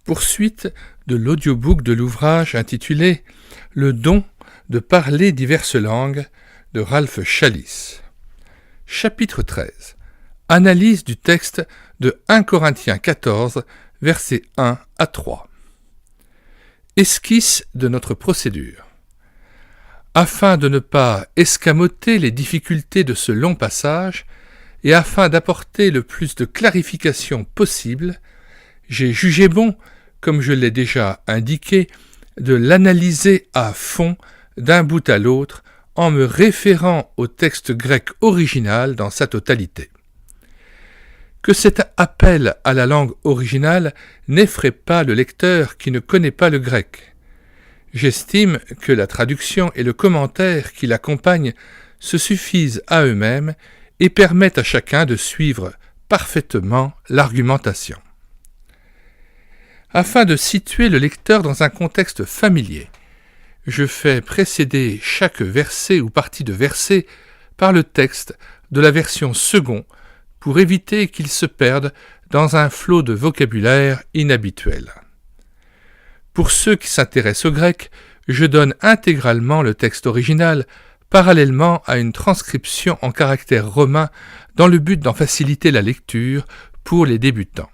Poursuite de l'audiobook de l'ouvrage intitulé « Le don de parler diverses langues » de Ralph Challis. Chapitre 13. Analyse du texte de 1 Corinthiens 14, versets 1 à 3. Esquisse de notre procédure. Afin de ne pas escamoter les difficultés de ce long passage, et afin d'apporter le plus de clarification possible, j'ai jugé bon, comme je l'ai déjà indiqué, de l'analyser à fond d'un bout à l'autre en me référant au texte grec original dans sa totalité. Que cet appel à la langue originale n'effraie pas le lecteur qui ne connaît pas le grec. J'estime que la traduction et le commentaire qui l'accompagnent se suffisent à eux-mêmes et permettent à chacun de suivre parfaitement l'argumentation. Afin de situer le lecteur dans un contexte familier, je fais précéder chaque verset ou partie de verset par le texte de la version second pour éviter qu'il se perde dans un flot de vocabulaire inhabituel. Pour ceux qui s'intéressent au grec, je donne intégralement le texte original parallèlement à une transcription en caractères romains dans le but d'en faciliter la lecture pour les débutants.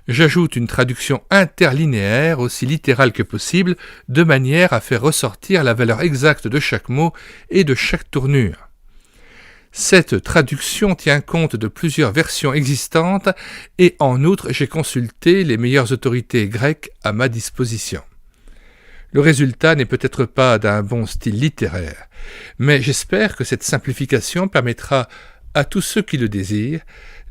J'ajoute une traduction interlinéaire aussi littérale que possible, de manière à faire ressortir la valeur exacte de chaque mot et de chaque tournure. Cette traduction tient compte de plusieurs versions existantes et en outre j'ai consulté les meilleures autorités grecques à ma disposition. Le résultat n'est peut-être pas d'un bon style littéraire, mais j'espère que cette simplification permettra à tous ceux qui le désirent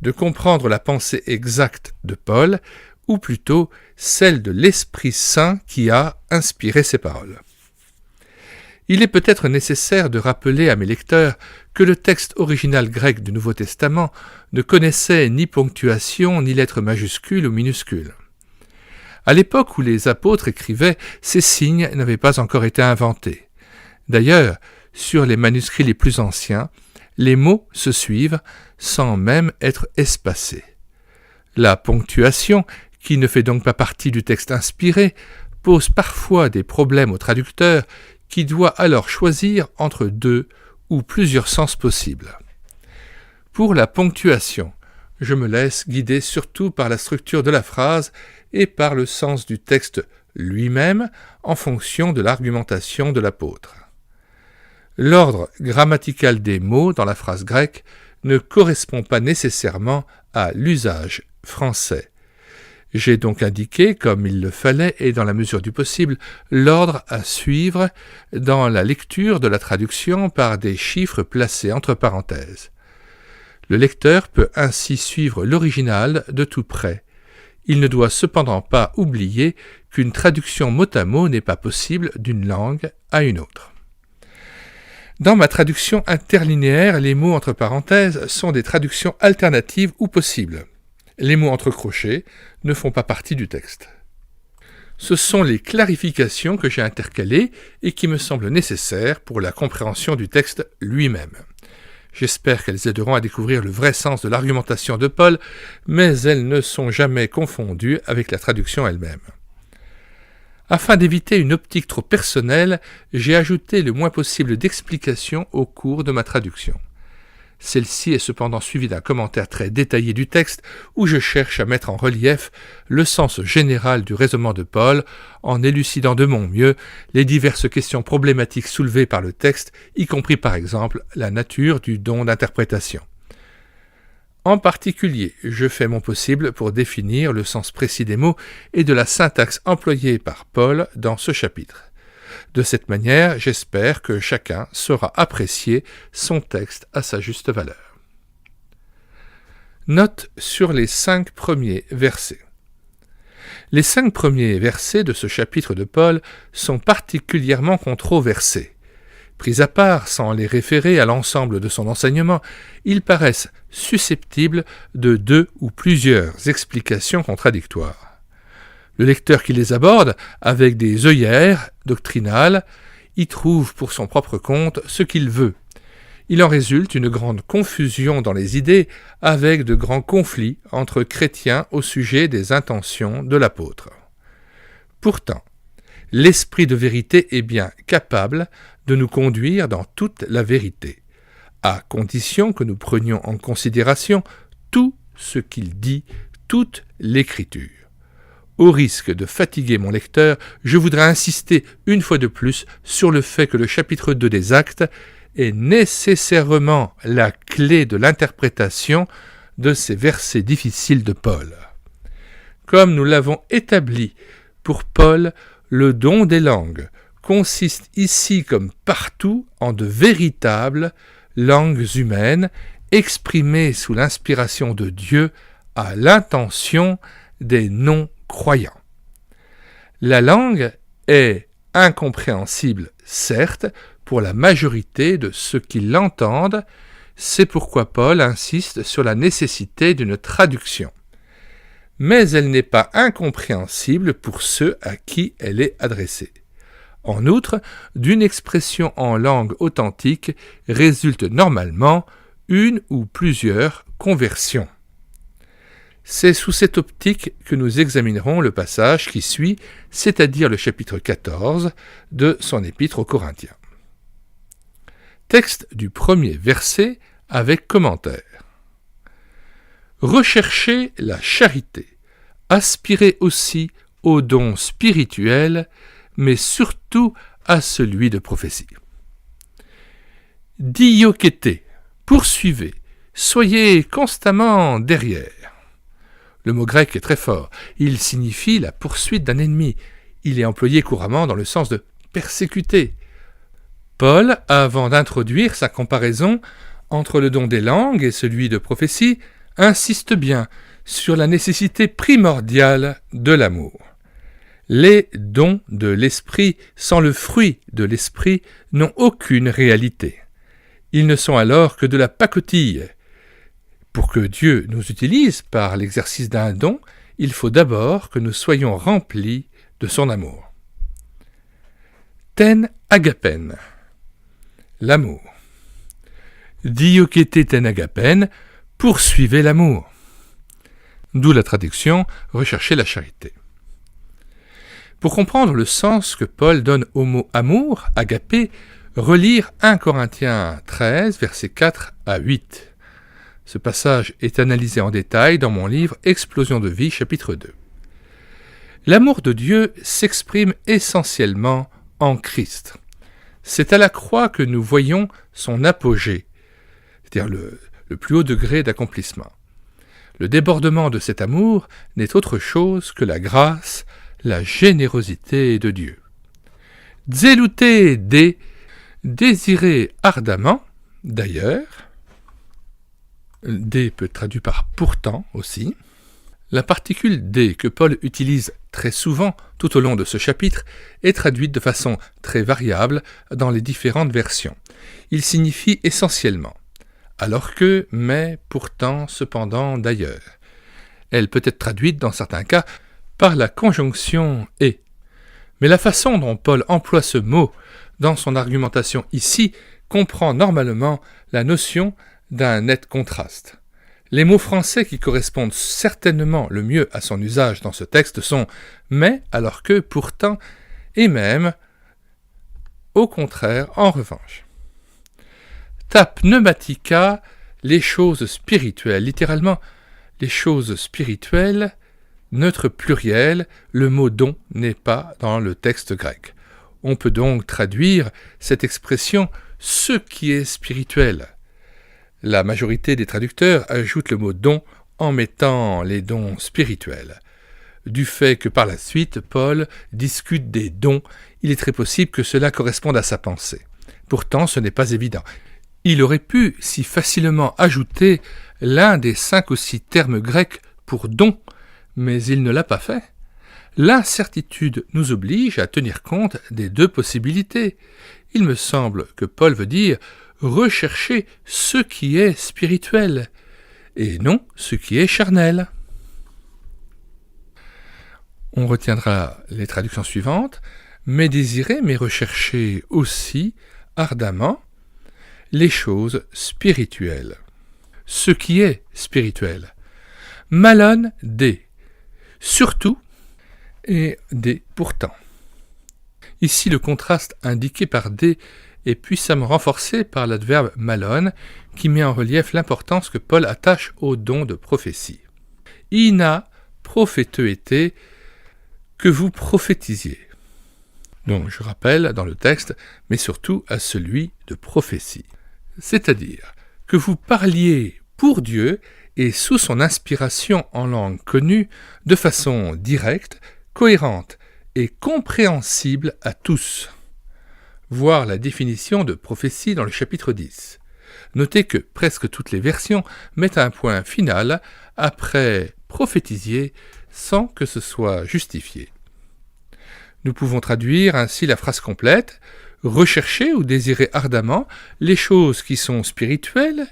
de comprendre la pensée exacte de Paul, ou plutôt celle de l'Esprit Saint qui a inspiré ces paroles. Il est peut-être nécessaire de rappeler à mes lecteurs que le texte original grec du Nouveau Testament ne connaissait ni ponctuation ni lettres majuscules ou minuscules. À l'époque où les apôtres écrivaient, ces signes n'avaient pas encore été inventés. D'ailleurs, sur les manuscrits les plus anciens, les mots se suivent sans même être espacés. La ponctuation, qui ne fait donc pas partie du texte inspiré, pose parfois des problèmes au traducteur qui doit alors choisir entre deux ou plusieurs sens possibles. Pour la ponctuation, je me laisse guider surtout par la structure de la phrase et par le sens du texte lui-même en fonction de l'argumentation de l'apôtre. L'ordre grammatical des mots dans la phrase grecque ne correspond pas nécessairement à l'usage français. J'ai donc indiqué, comme il le fallait et dans la mesure du possible, l'ordre à suivre dans la lecture de la traduction par des chiffres placés entre parenthèses. Le lecteur peut ainsi suivre l'original de tout près. Il ne doit cependant pas oublier qu'une traduction mot à mot n'est pas possible d'une langue à une autre. Dans ma traduction interlinéaire, les mots entre parenthèses sont des traductions alternatives ou possibles. Les mots entre crochets ne font pas partie du texte. Ce sont les clarifications que j'ai intercalées et qui me semblent nécessaires pour la compréhension du texte lui-même. J'espère qu'elles aideront à découvrir le vrai sens de l'argumentation de Paul, mais elles ne sont jamais confondues avec la traduction elle-même. Afin d'éviter une optique trop personnelle, j'ai ajouté le moins possible d'explications au cours de ma traduction. Celle-ci est cependant suivie d'un commentaire très détaillé du texte où je cherche à mettre en relief le sens général du raisonnement de Paul en élucidant de mon mieux les diverses questions problématiques soulevées par le texte, y compris par exemple la nature du don d'interprétation. En particulier, je fais mon possible pour définir le sens précis des mots et de la syntaxe employée par Paul dans ce chapitre. De cette manière, j'espère que chacun saura apprécier son texte à sa juste valeur. Note sur les 5 premiers versets. Les 5 premiers versets de ce chapitre de Paul sont particulièrement controversés. Pris à part, sans les référer à l'ensemble de son enseignement, ils paraissent susceptibles de 2 ou plusieurs explications contradictoires. Le lecteur qui les aborde, avec des œillères doctrinales, y trouve pour son propre compte ce qu'il veut. Il en résulte une grande confusion dans les idées, avec de grands conflits entre chrétiens au sujet des intentions de l'apôtre. Pourtant, l'esprit de vérité est bien capable de nous conduire dans toute la vérité, à condition que nous prenions en considération tout ce qu'il dit, toute l'Écriture. Au risque de fatiguer mon lecteur, je voudrais insister une fois de plus sur le fait que le chapitre 2 des Actes est nécessairement la clé de l'interprétation de ces versets difficiles de Paul. Comme nous l'avons établi, pour Paul, le don des langues consiste ici comme partout en de véritables langues humaines exprimées sous l'inspiration de Dieu à l'intention des non-croyants. La langue est incompréhensible, certes, pour la majorité de ceux qui l'entendent, c'est pourquoi Paul insiste sur la nécessité d'une traduction. Mais elle n'est pas incompréhensible pour ceux à qui elle est adressée. En outre, d'une expression en langue authentique résulte normalement une ou plusieurs conversions. C'est sous cette optique que nous examinerons le passage qui suit, c'est-à-dire le chapitre 14 de son épître aux Corinthiens. Texte du premier verset avec commentaire. Recherchez la charité, aspirez aussi aux dons spirituels, mais surtout à celui de prophétie. Diokete, poursuivez, soyez constamment derrière. Le mot grec est très fort, il signifie la poursuite d'un ennemi. Il est employé couramment dans le sens de persécuter. Paul, avant d'introduire sa comparaison entre le don des langues et celui de prophétie, insiste bien sur la nécessité primordiale de l'amour. Les dons de l'esprit sans le fruit de l'esprit n'ont aucune réalité. Ils ne sont alors que de la pacotille. Pour que Dieu nous utilise par l'exercice d'un don, il faut d'abord que nous soyons remplis de son amour. Ten agapen, l'amour. Diokete ten agapen, poursuivez l'amour. D'où la traduction « recherchez la charité ». Pour comprendre le sens que Paul donne au mot « amour », agapé, relire 1 Corinthiens 13, versets 4 à 8. Ce passage est analysé en détail dans mon livre « Explosion de vie » chapitre 2. L'amour de Dieu s'exprime essentiellement en Christ. C'est à la croix que nous voyons son apogée, c'est-à-dire le plus haut degré d'accomplissement. Le débordement de cet amour n'est autre chose que la grâce, la générosité de Dieu. Zelouté de, désirer ardemment, d'ailleurs, D peut être traduit par pourtant aussi. La particule D que Paul utilise très souvent tout au long de ce chapitre est traduite de façon très variable dans les différentes versions. Il signifie essentiellement alors que, mais, pourtant, cependant, d'ailleurs. Elle peut être traduite dans certains cas par la conjonction « et ». Mais la façon dont Paul emploie ce mot dans son argumentation ici comprend normalement la notion d'un net contraste. Les mots français qui correspondent certainement le mieux à son usage dans ce texte sont « mais », alors que, pourtant, et même, au contraire, en revanche. Ta pneumatica, les choses spirituelles, littéralement, les choses spirituelles, neutre pluriel, le mot don n'est pas dans le texte grec. On peut donc traduire cette expression « ce qui est spirituel ». La majorité des traducteurs ajoutent le mot don en mettant les dons spirituels. Du fait que par la suite, Paul discute des dons, il est très possible que cela corresponde à sa pensée. Pourtant, ce n'est pas évident. Il aurait pu si facilement ajouter l'un des 5 ou 6 termes grecs pour don, mais il ne l'a pas fait. L'incertitude nous oblige à tenir compte des 2 possibilités. Il me semble que Paul veut dire « rechercher ce qui est spirituel » et non ce qui est charnel. On retiendra les traductions suivantes. « Mais désirer, mais rechercher aussi ardemment les choses spirituelles. » Ce qui est spirituel. Malone D. Surtout, et des pourtant. Ici, le contraste indiqué par des est puissamment renforcé par l'adverbe malon, qui met en relief l'importance que Paul attache au don de prophétie. Ina prophéteuete, que vous prophétisiez. Donc, je rappelle dans le texte, mais surtout à celui de prophétie. C'est-à-dire que vous parliez pour Dieu et sous son inspiration en langue connue, de façon directe, cohérente et compréhensible à tous. Voir la définition de prophétie dans le chapitre 10. Notez que presque toutes les versions mettent un point final après prophétisier sans que ce soit justifié. Nous pouvons traduire ainsi la phrase complète « Rechercher ou désirer ardemment les choses qui sont spirituelles »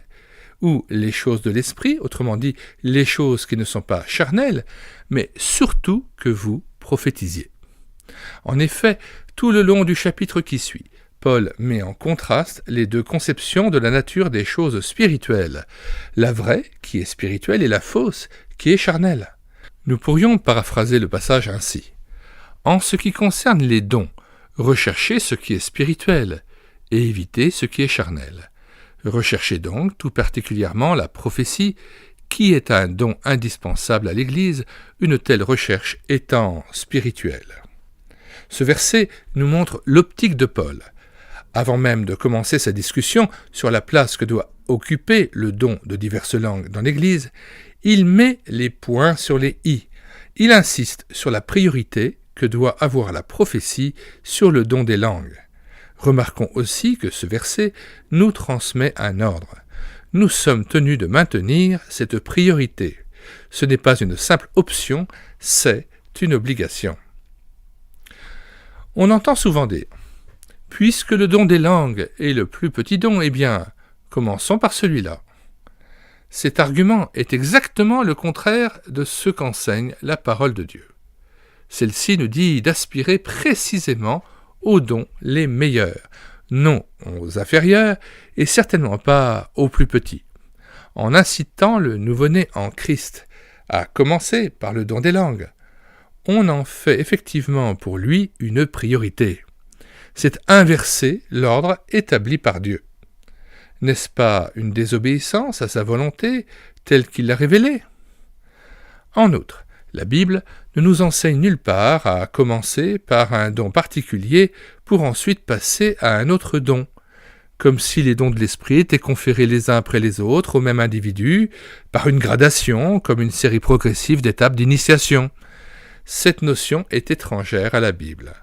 ou « les choses de l'esprit », autrement dit « les choses qui ne sont pas charnelles », mais surtout que vous prophétisiez. En effet, tout le long du chapitre qui suit, Paul met en contraste les deux conceptions de la nature des choses spirituelles, la vraie, qui est spirituelle, et la fausse, qui est charnelle. Nous pourrions paraphraser le passage ainsi. En ce qui concerne les dons, recherchez ce qui est spirituel et évitez ce qui est charnel. Recherchez donc tout particulièrement la prophétie, qui est un don indispensable à l'Église, une telle recherche étant spirituelle. Ce verset nous montre l'optique de Paul. Avant même de commencer sa discussion sur la place que doit occuper le don de diverses langues dans l'Église, il met les points sur les i. Il insiste sur la priorité que doit avoir la prophétie sur le don des langues. Remarquons aussi que ce verset nous transmet un ordre. Nous sommes tenus de maintenir cette priorité. Ce n'est pas une simple option, c'est une obligation. On entend souvent dire « Puisque le don des langues est le plus petit don, eh bien, commençons par celui-là. » Cet argument est exactement le contraire de ce qu'enseigne la parole de Dieu. Celle-ci nous dit d'aspirer précisément aux dons les meilleurs, non aux inférieurs et certainement pas aux plus petits, en incitant le nouveau-né en Christ à commencer par le don des langues. On en fait effectivement pour lui une priorité. C'est inverser l'ordre établi par Dieu. N'est-ce pas une désobéissance à sa volonté telle qu'il l'a révélée ? En outre, la Bible ne nous enseigne nulle part à commencer par un don particulier pour ensuite passer à un autre don, comme si les dons de l'esprit étaient conférés les uns après les autres au même individu, par une gradation, comme une série progressive d'étapes d'initiation. Cette notion est étrangère à la Bible.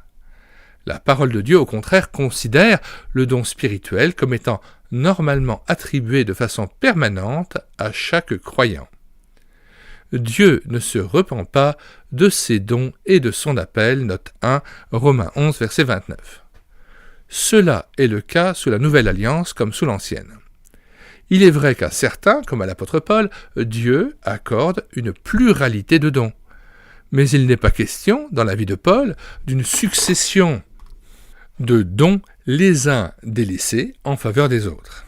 La parole de Dieu, au contraire, considère le don spirituel comme étant normalement attribué de façon permanente à chaque croyant. Dieu ne se repent pas de ses dons et de son appel, note 1, Romains 11, verset 29. Cela est le cas sous la Nouvelle Alliance comme sous l'Ancienne. Il est vrai qu'à certains, comme à l'apôtre Paul, Dieu accorde une pluralité de dons. Mais il n'est pas question, dans la vie de Paul, d'une succession de dons les uns délaissés en faveur des autres.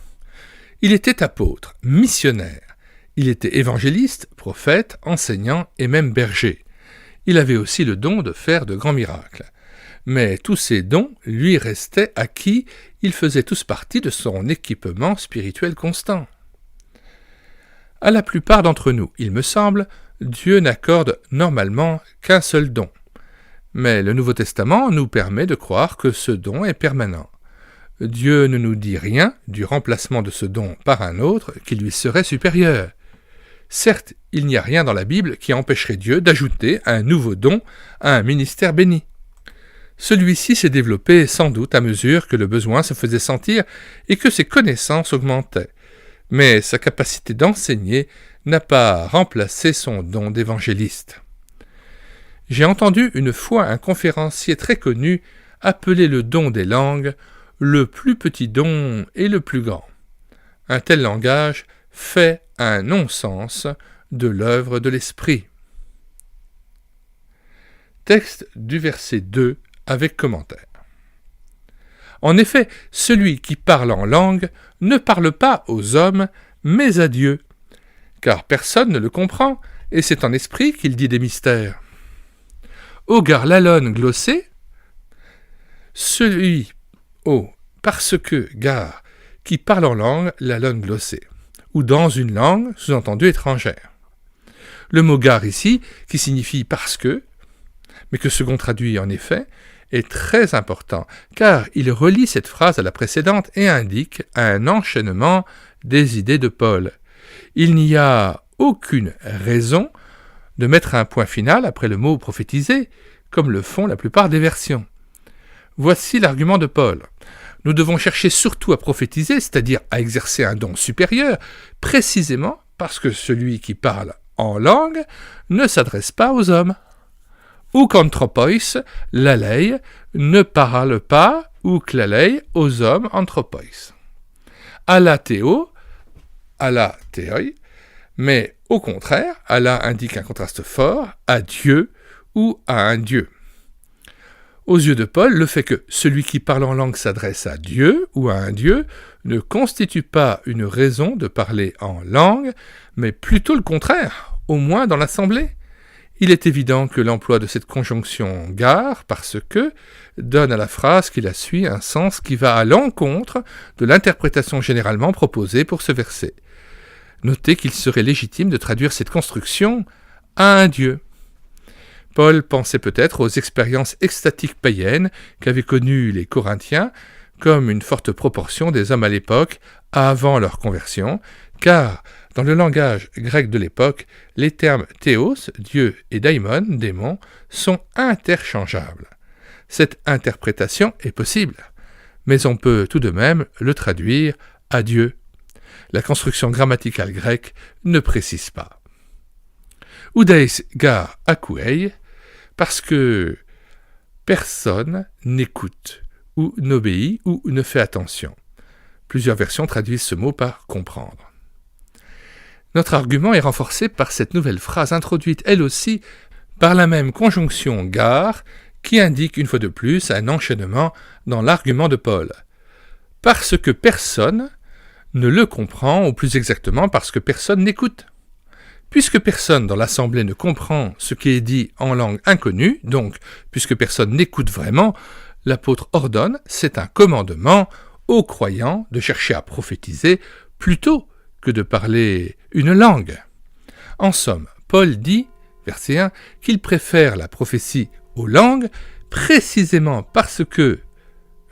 Il était apôtre, missionnaire. Il était évangéliste, prophète, enseignant et même berger. Il avait aussi le don de faire de grands miracles. Mais tous ces dons lui restaient acquis, ils faisaient tous partie de son équipement spirituel constant. À la plupart d'entre nous, il me semble, Dieu n'accorde normalement qu'un seul don. Mais le Nouveau Testament nous permet de croire que ce don est permanent. Dieu ne nous dit rien du remplacement de ce don par un autre qui lui serait supérieur. Certes, il n'y a rien dans la Bible qui empêcherait Dieu d'ajouter un nouveau don à un ministère béni. Celui-ci s'est développé sans doute à mesure que le besoin se faisait sentir et que ses connaissances augmentaient. Mais sa capacité d'enseigner n'a pas remplacé son don d'évangéliste. J'ai entendu une fois un conférencier très connu appeler le don des langues le plus petit don et le plus grand. Un tel langage fait un non-sens de l'œuvre de l'Esprit. Texte du verset 2 avec commentaire. En effet, celui qui parle en langue ne parle pas aux hommes, mais à Dieu, car personne ne le comprend, et c'est en esprit qu'il dit des mystères. Ogar lalon glossé, celui, parce que, gare, qui parle en langue, lalon glossé, ou dans une langue, sous-entendu étrangère. Le mot gare ici, qui signifie parce que, mais que second traduit en effet, est très important, car il relie cette phrase à la précédente et indique un enchaînement des idées de Paul. Il n'y a aucune raison de mettre un point final après le mot prophétiser, comme le font la plupart des versions. Voici l'argument de Paul. Nous devons chercher surtout à prophétiser, c'est-à-dire à exercer un don supérieur, précisément parce que celui qui parle en langue ne s'adresse pas aux hommes. Ou qu'anthropois, l'alei, ne parle pas, ou klalei, aux hommes anthropois. Allah théo, Allah théoi, mais au contraire, Allah indique un contraste fort à Dieu ou à un Dieu. Aux yeux de Paul, le fait que celui qui parle en langue s'adresse à Dieu ou à un Dieu ne constitue pas une raison de parler en langue, mais plutôt le contraire, au moins dans l'assemblée. Il est évident que l'emploi de cette conjonction gare, parce que, donne à la phrase qui la suit un sens qui va à l'encontre de l'interprétation généralement proposée pour ce verset. Notez qu'il serait légitime de traduire cette construction à un Dieu. Paul pensait peut-être aux expériences extatiques païennes qu'avaient connues les Corinthiens, comme une forte proportion des hommes à l'époque, avant leur conversion, car dans le langage grec de l'époque, les termes théos, Dieu, et daimon, démon, sont interchangeables. Cette interprétation est possible, mais on peut tout de même le traduire à Dieu. La construction grammaticale grecque ne précise pas. Oudeis gar akouei, parce que personne n'écoute, ou n'obéit, ou ne fait attention. Plusieurs versions traduisent ce mot par comprendre. Notre argument est renforcé par cette nouvelle phrase introduite, elle aussi, par la même conjonction gare, qui indique une fois de plus un enchaînement dans l'argument de Paul. Parce que personne ne le comprend, ou plus exactement parce que personne n'écoute. Puisque personne dans l'assemblée ne comprend ce qui est dit en langue inconnue, donc puisque personne n'écoute vraiment, l'apôtre ordonne, c'est un commandement aux croyants de chercher à prophétiser plutôt que de parler une langue. En somme, Paul dit, verset 1, qu'il préfère la prophétie aux langues précisément parce que,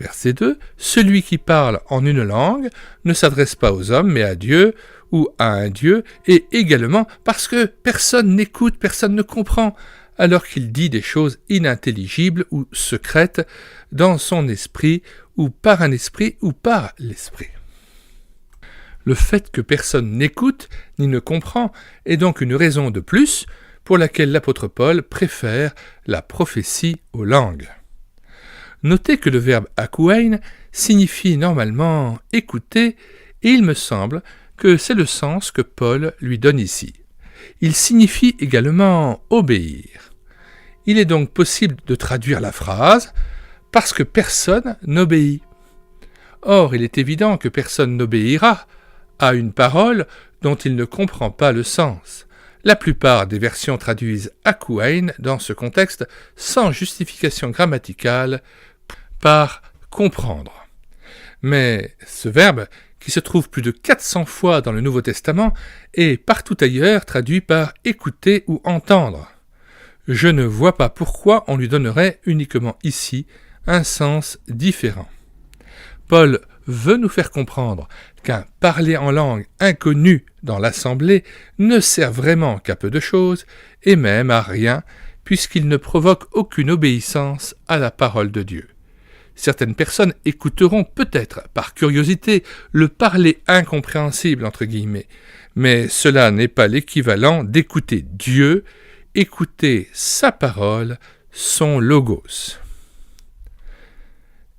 verset 2, celui qui parle en une langue ne s'adresse pas aux hommes mais à Dieu ou à un Dieu, et également parce que personne n'écoute, personne ne comprend, alors qu'il dit des choses inintelligibles ou secrètes dans son esprit, ou par un esprit, ou par l'esprit. Le fait que personne n'écoute ni ne comprend est donc une raison de plus pour laquelle l'apôtre Paul préfère la prophétie aux langues. Notez que le verbe akouein signifie normalement écouter, et il me semble que c'est le sens que Paul lui donne ici. Il signifie également obéir. Il est donc possible de traduire la phrase « parce que personne n'obéit ». Or, il est évident que personne n'obéira à une parole dont il ne comprend pas le sens. La plupart des versions traduisent akouein dans ce contexte sans justification grammaticale par comprendre. Mais ce verbe, qui se trouve plus de 400 fois dans le Nouveau Testament, est partout ailleurs traduit par écouter ou entendre. Je ne vois pas pourquoi on lui donnerait uniquement ici un sens différent. Paul veut nous faire comprendre qu'un parler en langue inconnue dans l'assemblée ne sert vraiment qu'à peu de choses, et même à rien, puisqu'il ne provoque aucune obéissance à la parole de Dieu. Certaines personnes écouteront peut-être, par curiosité, le parler incompréhensible, entre guillemets, mais cela n'est pas l'équivalent d'écouter Dieu, écouter sa parole, son logos.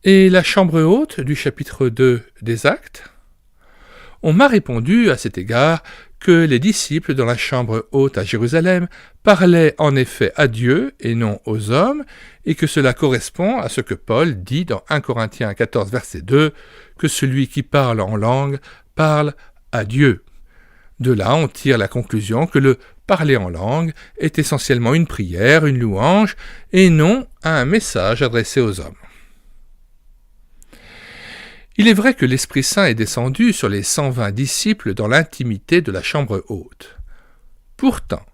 Et la chambre haute du chapitre 2 des Actes ? On m'a répondu à cet égard que les disciples dans la chambre haute à Jérusalem parlaient en effet à Dieu et non aux hommes, et que cela correspond à ce que Paul dit dans 1 Corinthiens 14, verset 2, que celui qui parle en langue parle à Dieu. De là, on tire la conclusion que le parler en langue est essentiellement une prière, une louange, et non un message adressé aux hommes. Il est vrai que l'Esprit Saint est descendu sur les 120 disciples dans l'intimité de la chambre haute. Pourtant,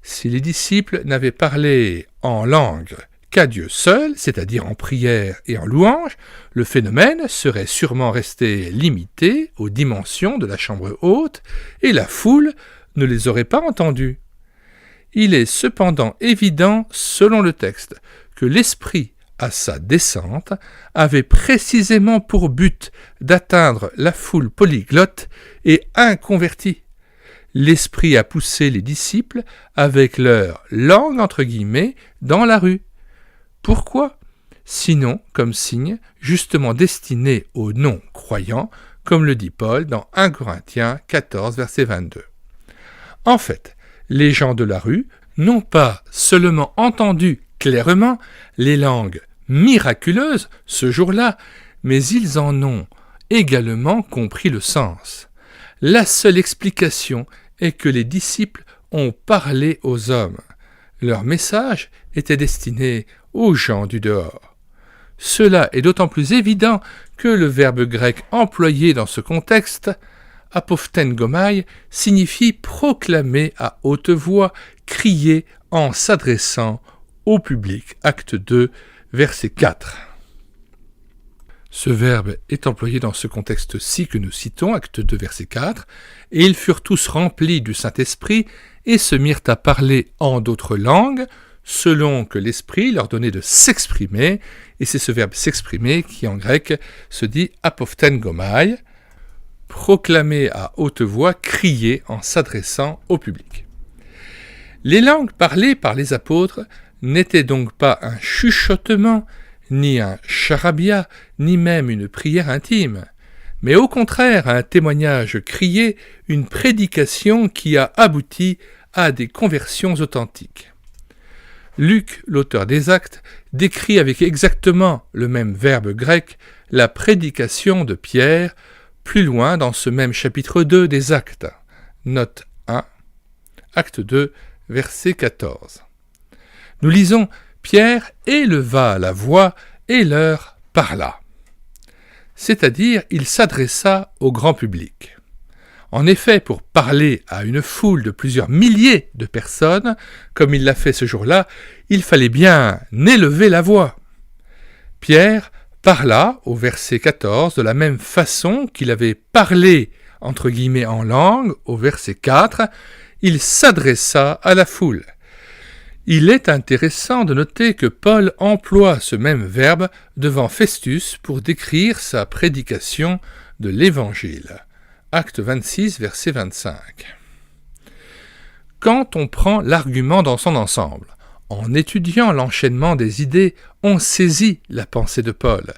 si les disciples n'avaient parlé en langue qu'à Dieu seul, c'est-à-dire en prière et en louange, le phénomène serait sûrement resté limité aux dimensions de la chambre haute et la foule ne les aurait pas entendus. Il est cependant évident, selon le texte, que l'Esprit, à sa descente, avait précisément pour but d'atteindre la foule polyglotte et inconvertie. L'Esprit a poussé les disciples avec leur langue entre guillemets dans la rue. Pourquoi ? Sinon comme signe justement destiné aux non-croyants, comme le dit Paul dans 1 Corinthiens 14, verset 22. En fait, les gens de la rue n'ont pas seulement entendu clairement les langues miraculeuses ce jour-là, mais ils en ont également compris le sens. La seule explication est que les disciples ont parlé aux hommes. Leur message était destiné aux gens du dehors. Cela est d'autant plus évident que le verbe grec employé dans ce contexte, apophthengomai, signifie proclamer à haute voix, crier en s'adressant au public. Acte 2, verset 4. Ce verbe est employé dans ce contexte-ci que nous citons, acte 2, verset 4, « Et ils furent tous remplis du Saint-Esprit et se mirent à parler en d'autres langues, selon que l'Esprit leur donnait de s'exprimer, et c'est ce verbe s'exprimer qui en grec se dit apophthengomai, proclamer à haute voix, crier en s'adressant au public. Les langues parlées par les apôtres n'étaient donc pas un chuchotement, ni un charabia, ni même une prière intime, mais au contraire un témoignage crié, une prédication qui a abouti à des conversions authentiques. Luc, l'auteur des Actes, décrit avec exactement le même verbe grec la prédication de Pierre, plus loin dans ce même chapitre 2 des Actes. Note 1, acte 2, verset 14. Nous lisons « Pierre éleva la voix et leur parla », c'est-à-dire il s'adressa au grand public. En effet, pour parler à une foule de plusieurs milliers de personnes, comme il l'a fait ce jour-là, il fallait bien élever la voix. Pierre parla, au verset 14, de la même façon qu'il avait parlé, entre guillemets, en langue, au verset 4, il s'adressa à la foule. Il est intéressant de noter que Paul emploie ce même verbe devant Festus pour décrire sa prédication de l'Évangile. Acte 26, verset 25. Quand on prend l'argument dans son ensemble, en étudiant l'enchaînement des idées, on saisit la pensée de Paul.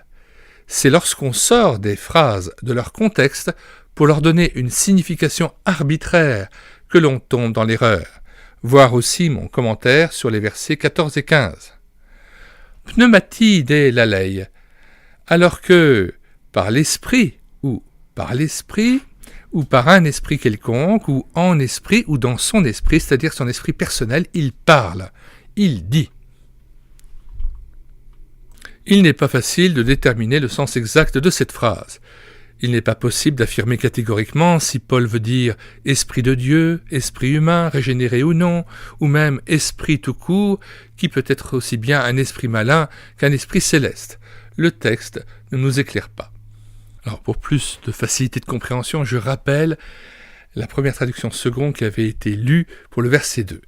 C'est lorsqu'on sort des phrases de leur contexte pour leur donner une signification arbitraire que l'on tombe dans l'erreur. Voir aussi mon commentaire sur les versets 14 et 15. Pneumati de lalei, alors que par l'esprit ou par un esprit quelconque, ou en esprit, ou dans son esprit, c'est-à-dire son esprit personnel, il parle, il dit. Il n'est pas facile de déterminer le sens exact de cette phrase. Il n'est pas possible d'affirmer catégoriquement si Paul veut dire « esprit de Dieu »,« esprit humain », régénéré ou non, ou même « esprit tout court », qui peut être aussi bien un esprit malin qu'un esprit céleste. Le texte ne nous éclaire pas. Alors pour plus de facilité de compréhension, je rappelle la première traduction seconde qui avait été lue pour le verset 2.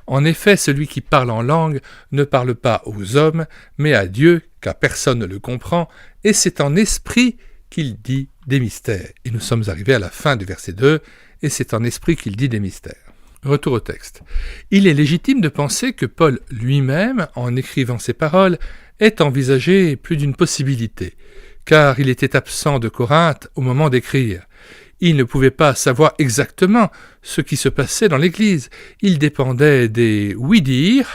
En effet, celui qui parle en langue ne parle pas aux hommes, mais à Dieu, car personne ne le comprend, et c'est en esprit qu'il dit des mystères. Et nous sommes arrivés à la fin du verset 2, et c'est en esprit qu'il dit des mystères. Retour au texte. Il est légitime de penser que Paul lui-même, en écrivant ces paroles, ait envisagé plus d'une possibilité, car il était absent de Corinthe au moment d'écrire. Il ne pouvait pas savoir exactement ce qui se passait dans l'Église. Il dépendait des oui-dire,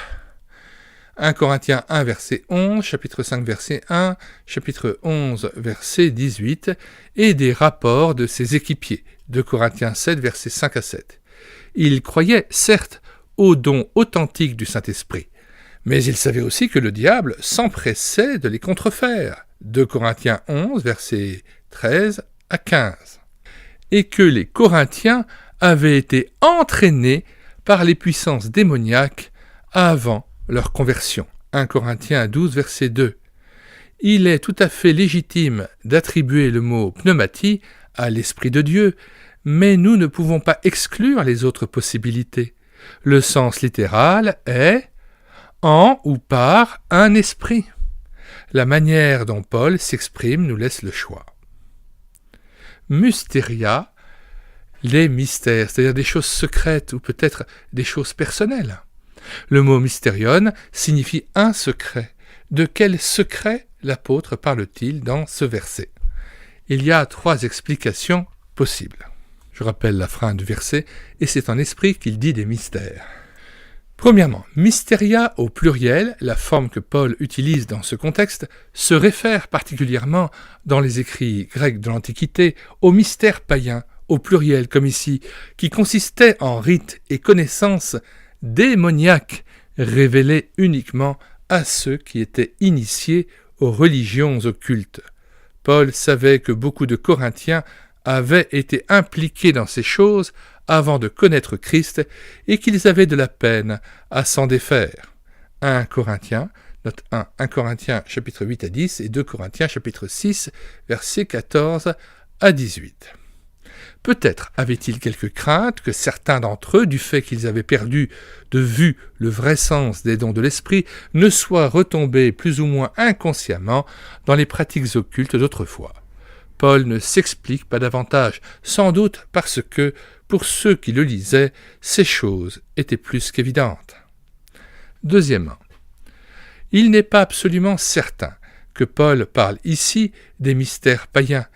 1 Corinthiens 1, verset 11, chapitre 5, verset 1, chapitre 11, verset 18, et des rapports de ses équipiers, 2 Corinthiens 7, versets 5 à 7. Il croyait, certes, au don authentique du Saint-Esprit. Mais il savait aussi que le diable s'empressait de les contrefaire. 2 Corinthiens 11, versets 13 à 15. Et que les Corinthiens avaient été entraînés par les puissances démoniaques avant leur conversion. 1 Corinthiens 12, verset 2. Il est tout à fait légitime d'attribuer le mot pneumatie à l'Esprit de Dieu, mais nous ne pouvons pas exclure les autres possibilités. Le sens littéral est « en ou par un esprit ». La manière dont Paul s'exprime nous laisse le choix. Mysteria, les mystères, c'est-à-dire des choses secrètes ou peut-être des choses personnelles. Le mot mysterion signifie un secret. De quel secret l'apôtre parle-t-il dans ce verset? Il y a 3 explications possibles. Je rappelle la fin du verset, et c'est en esprit qu'il dit des mystères. Premièrement, mysteria au pluriel, la forme que Paul utilise dans ce contexte, se réfère particulièrement dans les écrits grecs de l'Antiquité aux mystères païens, au pluriel comme ici, qui consistaient en rites et connaissances démoniaques révélés uniquement à ceux qui étaient initiés aux religions occultes. Paul savait que beaucoup de Corinthiens avaient été impliqués dans ces choses avant de connaître Christ et qu'ils avaient de la peine à s'en défaire. 1 Corinthiens, note 1 Corinthiens chapitre 8 à 10 et 2 Corinthiens chapitre 6 versets 14 à 18. Peut-être avaient-ils quelques craintes que certains d'entre eux, du fait qu'ils avaient perdu de vue le vrai sens des dons de l'esprit, ne soient retombés plus ou moins inconsciemment dans les pratiques occultes d'autrefois. Paul ne s'explique pas davantage, sans doute parce que, pour ceux qui le lisaient, ces choses étaient plus qu'évidentes. Deuxièmement, il n'est pas absolument certain que Paul parle ici des mystères païens,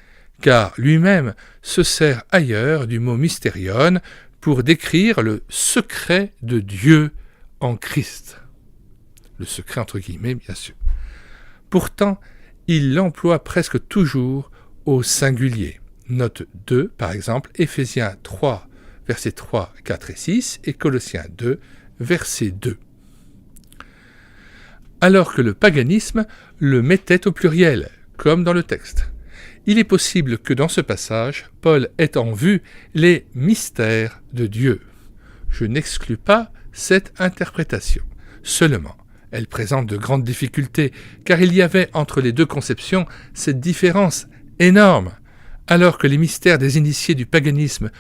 car lui-même se sert ailleurs du mot mysterion pour décrire le secret de Dieu en Christ. Le secret entre guillemets, bien sûr. Pourtant, il l'emploie presque toujours au singulier. Note 2, par exemple, Éphésiens 3, versets 3, 4 et 6, et Colossiens 2, verset 2. Alors que le paganisme le mettait au pluriel, comme dans le texte. Il est possible que dans ce passage, Paul ait en vue les mystères de Dieu. Je n'exclus pas cette interprétation. Seulement, elle présente de grandes difficultés, car il y avait entre les deux conceptions cette différence énorme. Alors que les mystères des initiés du paganisme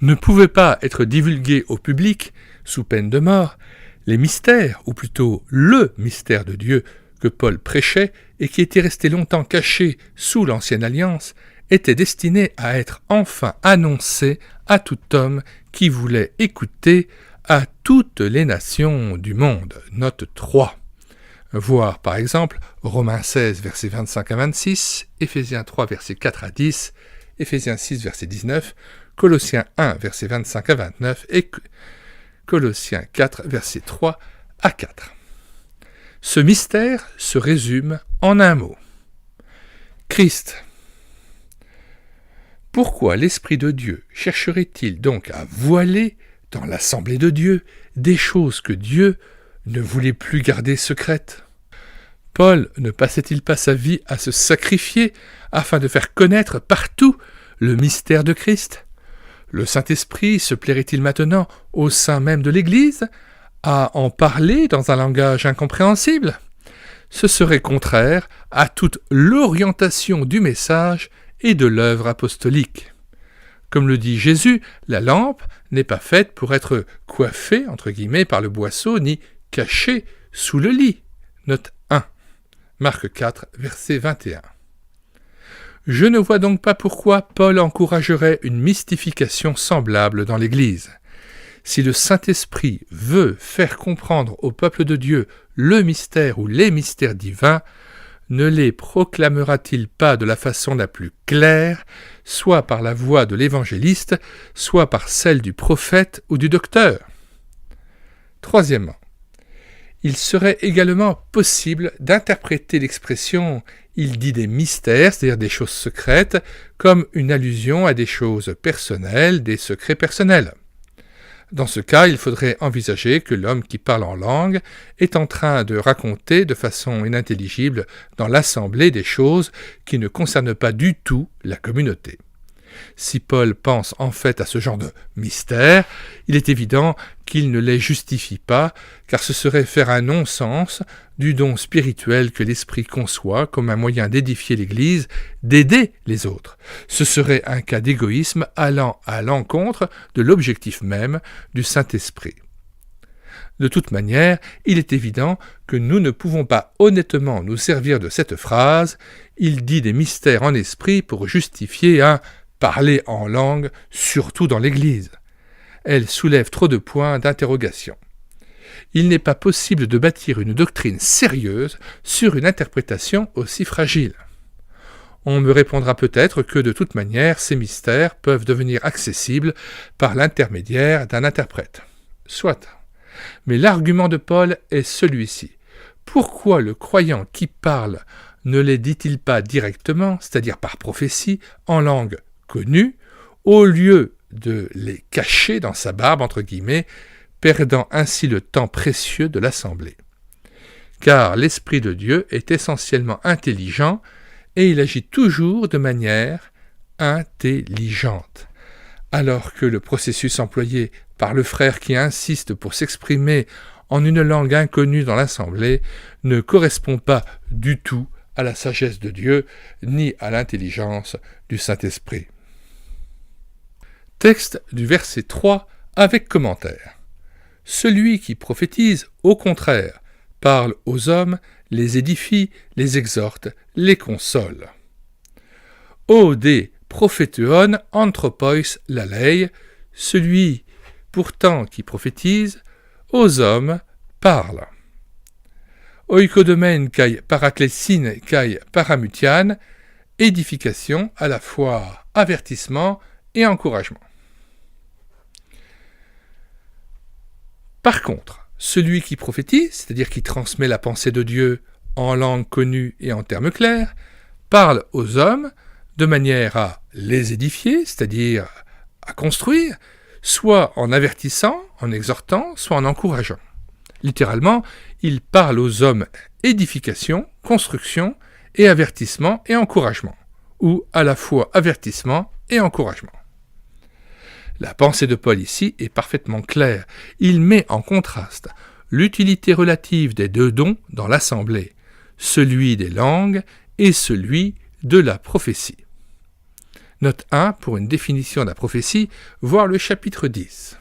ne pouvaient pas être divulgués au public, sous peine de mort, les mystères, ou plutôt le mystère de Dieu, que Paul prêchait et qui était resté longtemps caché sous l'Ancienne Alliance, était destiné à être enfin annoncé à tout homme qui voulait écouter, à toutes les nations du monde. Note 3. Voir par exemple Romains 16, versets 25 à 26, Éphésiens 3, versets 4 à 10, Éphésiens 6, verset 19, Colossiens 1, versets 25 à 29 et Colossiens 4, versets 3 à 4. Ce mystère se résume en un mot. Christ. Pourquoi l'Esprit de Dieu chercherait-il donc à voiler dans l'assemblée de Dieu des choses que Dieu ne voulait plus garder secrètes? Paul ne passait-il pas sa vie à se sacrifier afin de faire connaître partout le mystère de Christ? Le Saint-Esprit se plairait-il maintenant au sein même de l'Église à en parler dans un langage incompréhensible? Ce serait contraire à toute l'orientation du message et de l'œuvre apostolique. Comme le dit Jésus, la lampe n'est pas faite pour être coiffée, entre guillemets, par le boisseau, ni cachée sous le lit. Note 1. Marc 4, verset 21. Je ne vois donc pas pourquoi Paul encouragerait une mystification semblable dans l'Église. Si le Saint-Esprit veut faire comprendre au peuple de Dieu le mystère ou les mystères divins, ne les proclamera-t-il pas de la façon la plus claire, soit par la voix de l'évangéliste, soit par celle du prophète ou du docteur? Troisièmement, il serait également possible d'interpréter l'expression « il dit des mystères », c'est-à-dire des choses secrètes, comme une allusion à des choses personnelles, des secrets personnels. Dans ce cas, il faudrait envisager que l'homme qui parle en langue est en train de raconter de façon inintelligible dans l'assemblée des choses qui ne concernent pas du tout la communauté. Si Paul pense en fait à ce genre de mystère, il est évident qu'il ne les justifie pas, car ce serait faire un non-sens du don spirituel que l'Esprit conçoit comme un moyen d'édifier l'Église, d'aider les autres. Ce serait un cas d'égoïsme allant à l'encontre de l'objectif même du Saint-Esprit. De toute manière, il est évident que nous ne pouvons pas honnêtement nous servir de cette phrase « Il dit des mystères en esprit » pour justifier un parler en langue, surtout dans l'Église. Elle soulève trop de points d'interrogation. Il n'est pas possible de bâtir une doctrine sérieuse sur une interprétation aussi fragile. On me répondra peut-être que de toute manière, ces mystères peuvent devenir accessibles par l'intermédiaire d'un interprète. Soit. Mais l'argument de Paul est celui-ci. Pourquoi le croyant qui parle ne les dit-il pas directement, c'est-à-dire par prophétie, en langue connue, au lieu de les cacher dans sa barbe, entre guillemets, perdant ainsi le temps précieux de l'assemblée. Car l'Esprit de Dieu est essentiellement intelligent et il agit toujours de manière intelligente. Alors que le processus employé par le frère qui insiste pour s'exprimer en une langue inconnue dans l'assemblée ne correspond pas du tout à la sagesse de Dieu ni à l'intelligence du Saint-Esprit. Texte du verset 3 avec commentaire. Celui qui prophétise, au contraire, parle aux hommes, les édifie, les exhorte, les console. O de prophéteon anthropois lalei, celui pourtant qui prophétise, aux hommes parle. Oikodomen kai paraklesin kai paramutian, édification, à la fois avertissement et encouragement. Par contre, celui qui prophétise, c'est-à-dire qui transmet la pensée de Dieu en langue connue et en termes clairs, parle aux hommes de manière à les édifier, c'est-à-dire à construire, soit en avertissant, en exhortant, soit en encourageant. Littéralement, il parle aux hommes édification, construction et avertissement et encouragement, ou à la fois avertissement et encouragement. La pensée de Paul ici est parfaitement claire. Il met en contraste l'utilité relative des deux dons dans l'assemblée, celui des langues et celui de la prophétie. Note 1 pour une définition de la prophétie, voir le chapitre 10.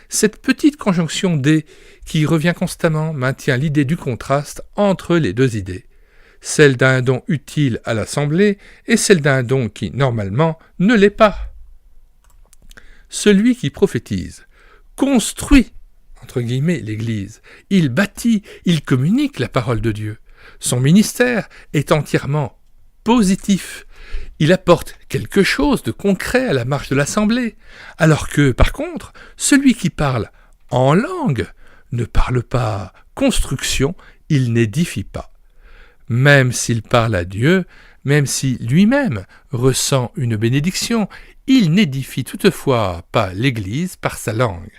Cette petite conjonction « des » qui revient constamment maintient l'idée du contraste entre les deux idées, celle d'un don utile à l'assemblée et celle d'un don qui, normalement, ne l'est pas. Celui qui prophétise construit, entre guillemets, l'Église. Il bâtit, il communique la parole de Dieu. Son ministère est entièrement positif. Il apporte quelque chose de concret à la marche de l'Assemblée. Alors que, par contre, celui qui parle en langue ne parle pas construction, il n'édifie pas. Même s'il parle à Dieu, même si lui-même ressent une bénédiction, il n'édifie toutefois pas l'Église par sa langue.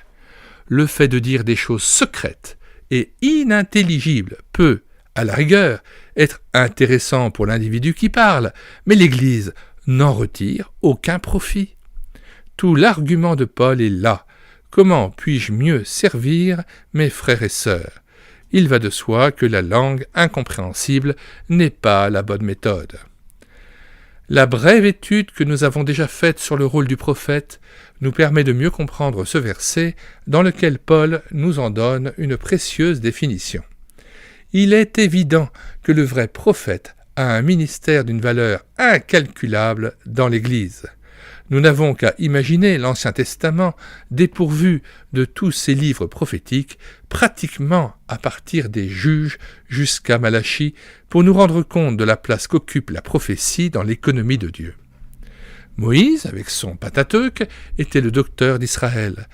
Le fait de dire des choses secrètes et inintelligibles peut, à la rigueur, être intéressant pour l'individu qui parle, mais l'Église n'en retire aucun profit. Tout l'argument de Paul est là. Comment puis-je mieux servir mes frères et sœurs ? Il va de soi que la langue incompréhensible n'est pas la bonne méthode. La brève étude que nous avons déjà faite sur le rôle du prophète nous permet de mieux comprendre ce verset dans lequel Paul nous en donne une précieuse définition. Il est évident que le vrai prophète a un ministère d'une valeur incalculable dans l'Église. Nous n'avons qu'à imaginer l'Ancien Testament dépourvu de tous ces livres prophétiques, pratiquement à partir des Juges jusqu'à Malachie, pour nous rendre compte de la place qu'occupe la prophétie dans l'économie de Dieu. Moïse, avec son Pentateuque, était le docteur d'Israël.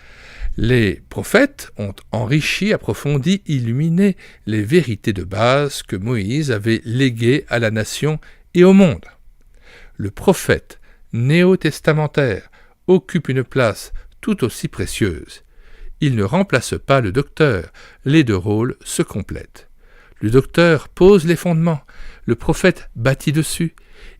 Les prophètes ont enrichi, approfondi, illuminé les vérités de base que Moïse avait léguées à la nation et au monde. Le prophète néo-testamentaire occupe une place tout aussi précieuse. il ne remplace pas le docteur. Les deux rôles se complètent. Le docteur pose les fondements, le prophète bâtit dessus.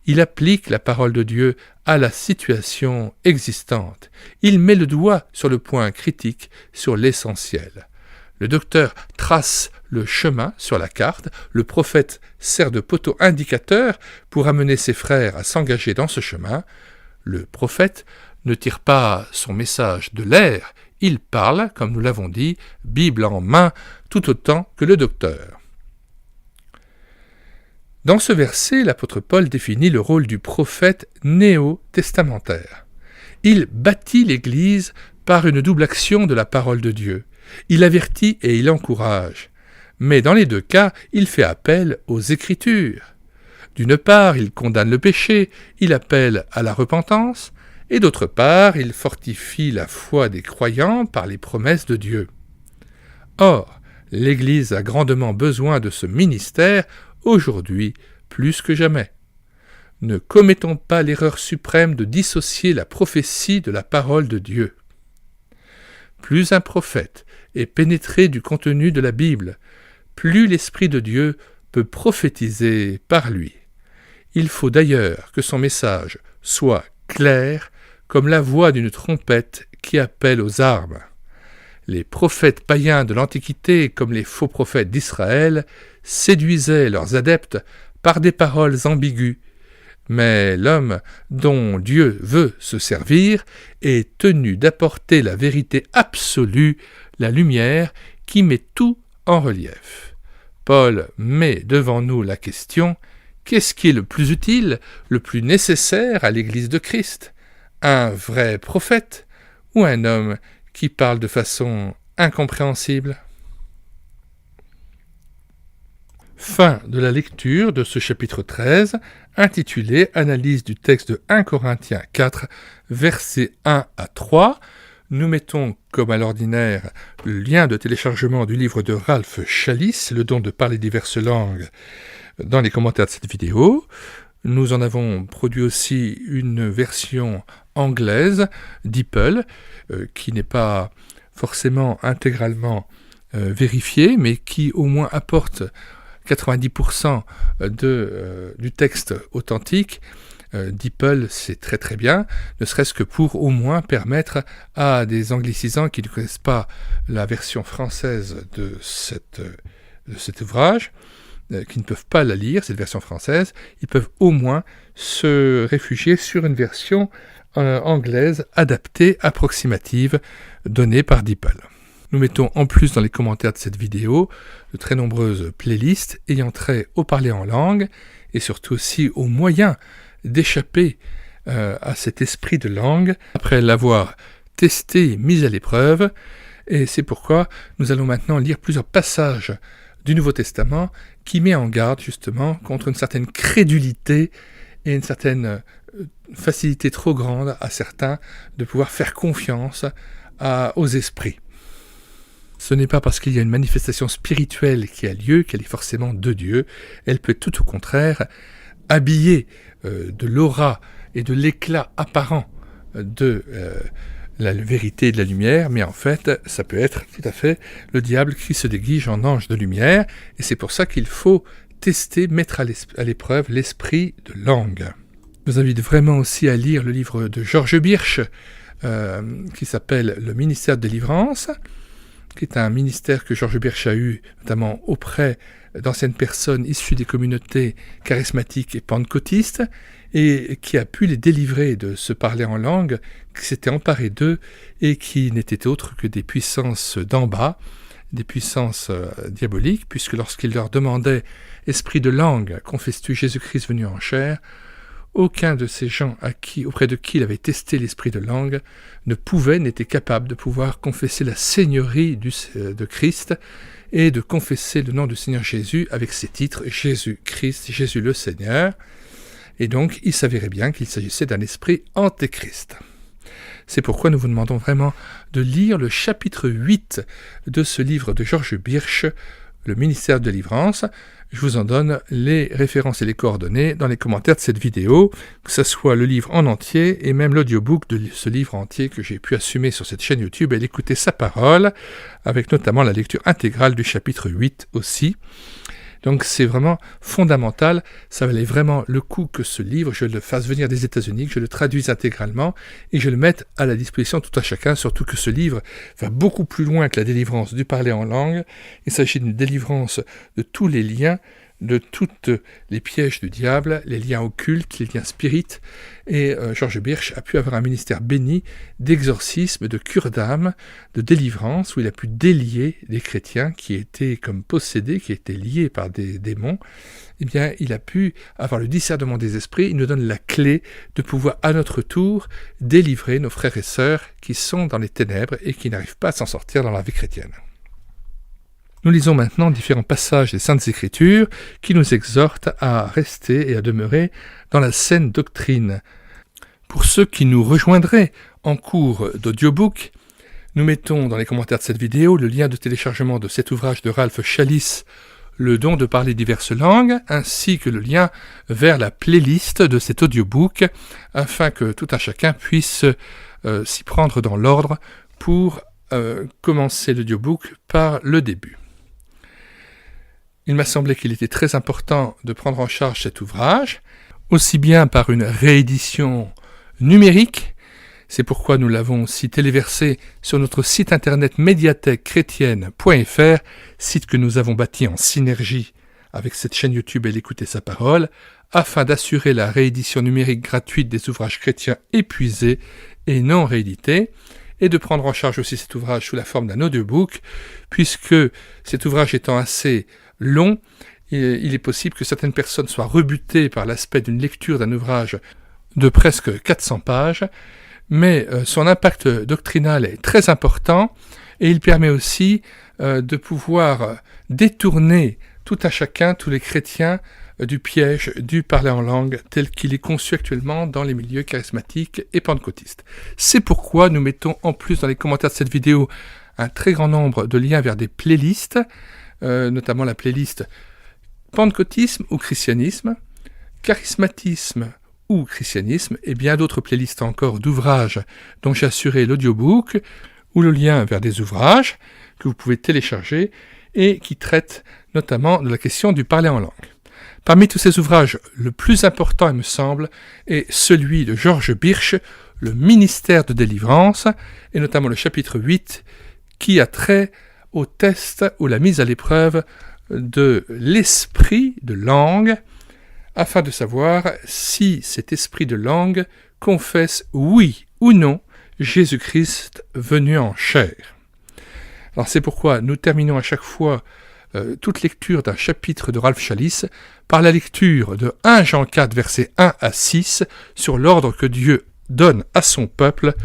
Il applique la parole de Dieu à la situation existante. Il met le doigt sur le point critique, sur l'essentiel. Le docteur trace le chemin sur la carte, le prophète sert de poteau indicateur pour amener ses frères à s'engager dans ce chemin. Le prophète ne tire pas son message de l'air, il parle, comme nous l'avons dit, Bible en main, tout autant que le docteur. Dans ce verset, l'apôtre Paul définit le rôle du prophète néo-testamentaire. Il bâtit l'Église par une double action de la parole de Dieu. Il avertit et il encourage. Mais dans les deux cas, il fait appel aux Écritures. D'une part, il condamne le péché, il appelle à la repentance, et d'autre part, il fortifie la foi des croyants par les promesses de Dieu. Or, l'Église a grandement besoin de ce ministère, aujourd'hui plus que jamais. Ne commettons pas l'erreur suprême de dissocier la prophétie de la parole de Dieu. Plus un prophète est pénétré du contenu de la Bible, plus l'Esprit de Dieu peut prophétiser par lui. Il faut d'ailleurs que son message soit clair comme la voix d'une trompette qui appelle aux armes. Les prophètes païens de l'Antiquité, comme les faux prophètes d'Israël, séduisaient leurs adeptes par des paroles ambiguës. Mais l'homme dont Dieu veut se servir est tenu d'apporter la vérité absolue, la lumière qui met tout en relief. Paul met devant nous la question: qu'est-ce qui est le plus utile, le plus nécessaire à l'Église de Christ? Un vrai prophète ou un homme qui parle de façon incompréhensible? Fin de la lecture de ce chapitre 13, intitulé « Analyse du texte de 1 Corinthiens 4, versets 1 à 3 ». Nous mettons, comme à l'ordinaire, le lien de téléchargement du livre de Ralph Chalice, Le don de parler diverses langues, dans les commentaires de cette vidéo. Nous en avons produit aussi une version anglaise d'Apple, qui n'est pas forcément intégralement vérifiée, mais qui au moins apporte 90% du texte authentique. DeepL, c'est très très bien, ne serait-ce que pour au moins permettre à des anglicisants qui ne connaissent pas la version française de cet ouvrage, qui ne peuvent pas la lire, cette version française, ils peuvent au moins se réfugier sur une version anglaise adaptée, approximative, donnée par DeepL. Nous mettons en plus dans les commentaires de cette vidéo de très nombreuses playlists ayant trait au parler en langue et surtout aussi aux moyens d'échapper à cet esprit de langue après l'avoir testé et mis à l'épreuve. Et c'est pourquoi nous allons maintenant lire plusieurs passages du Nouveau Testament qui met en garde justement contre une certaine crédulité et une certaine facilité trop grande à certains de pouvoir faire confiance aux esprits. Ce n'est pas parce qu'il y a une manifestation spirituelle qui a lieu qu'elle est forcément de Dieu. Elle peut tout au contraire habiller de l'aura et de l'éclat apparent de la vérité et de la lumière, mais en fait, ça peut être tout à fait le diable qui se déguise en ange de lumière, et c'est pour ça qu'il faut tester, mettre à l'épreuve l'esprit de langue. Je vous invite vraiment aussi à lire le livre de Georges Birch, qui s'appelle « Le ministère de délivrance », qui est un ministère que Georges Birch a eu, notamment auprès d'anciennes personnes issues des communautés charismatiques et pentecôtistes, et qui a pu les délivrer de ce parler en langue, qui s'était emparé d'eux, et qui n'étaient autres que des puissances d'en bas, des puissances diaboliques, puisque lorsqu'il leur demandait « Esprit de langue, confesses-tu Jésus-Christ venu en chair ?» aucun de ces gens auprès de qui il avait testé l'esprit de langue n'était capable de pouvoir confesser la seigneurie de Christ et de confesser le nom du Seigneur Jésus avec ses titres Jésus-Christ, Jésus le Seigneur. Et donc, il s'avérait bien qu'il s'agissait d'un esprit antéchrist. C'est pourquoi nous vous demandons vraiment de lire le chapitre 8 de ce livre de Georges Birch, Le ministère de délivrance. Je vous en donne les références et les coordonnées dans les commentaires de cette vidéo, que ce soit le livre en entier et même l'audiobook de ce livre entier que j'ai pu assumer sur cette chaîne YouTube et l'écouter sa parole, avec notamment la lecture intégrale du chapitre 8 aussi. Donc c'est vraiment fondamental, ça valait vraiment le coup que ce livre, je le fasse venir des États-Unis, que je le traduise intégralement et que je le mette à la disposition de tout un chacun, surtout que ce livre va beaucoup plus loin que la délivrance du parler en langue. Il s'agit d'une délivrance de tous les liens, de toutes les pièges du diable, les liens occultes, les liens spirites, et Georges Birch a pu avoir un ministère béni d'exorcisme, de cure d'âme, de délivrance, où il a pu délier des chrétiens qui étaient comme possédés, qui étaient liés par des démons. Eh bien, il a pu avoir le discernement des esprits, il nous donne la clé de pouvoir à notre tour délivrer nos frères et sœurs qui sont dans les ténèbres et qui n'arrivent pas à s'en sortir dans la vie chrétienne. Nous lisons maintenant différents passages des Saintes Écritures qui nous exhortent à rester et à demeurer dans la saine doctrine. Pour ceux qui nous rejoindraient en cours d'audiobook, nous mettons dans les commentaires de cette vidéo le lien de téléchargement de cet ouvrage de Ralph Challis, Le don de parler diverses langues, ainsi que le lien vers la playlist de cet audiobook, afin que tout un chacun puisse s'y prendre dans l'ordre pour commencer l'audiobook par le début. Il m'a semblé qu'il était très important de prendre en charge cet ouvrage, aussi bien par une réédition numérique, c'est pourquoi nous l'avons aussi téléversé sur notre site internet médiathèquechrétienne.fr, site que nous avons bâti en synergie avec cette chaîne YouTube et l'écouter sa parole, afin d'assurer la réédition numérique gratuite des ouvrages chrétiens épuisés et non réédités, et de prendre en charge aussi cet ouvrage sous la forme d'un audiobook, puisque cet ouvrage étant assez long, il est possible que certaines personnes soient rebutées par l'aspect d'une lecture d'un ouvrage de presque 400 pages, mais son impact doctrinal est très important et il permet aussi de pouvoir détourner tout un chacun, tous les chrétiens, du piège du parler en langue tel qu'il est conçu actuellement dans les milieux charismatiques et pentecôtistes. C'est pourquoi nous mettons en plus dans les commentaires de cette vidéo un très grand nombre de liens vers des playlists, notamment la playlist Pentecôtisme ou Christianisme, Charismatisme ou Christianisme, et bien d'autres playlists encore d'ouvrages dont j'ai assuré l'audiobook, ou le lien vers des ouvrages que vous pouvez télécharger et qui traitent notamment de la question du parler en langue. Parmi tous ces ouvrages, le plus important, il me semble, est celui de Georges Birch, le ministère de délivrance, et notamment le chapitre 8, qui a trait au test ou la mise à l'épreuve de l'esprit de langue, afin de savoir si cet esprit de langue confesse oui ou non Jésus-Christ venu en chair. Alors c'est pourquoi nous terminons à chaque fois toute lecture d'un chapitre de Ralph Challis par la lecture de 1 Jean 4, versets 1 à 6, sur l'ordre que Dieu donne à son peuple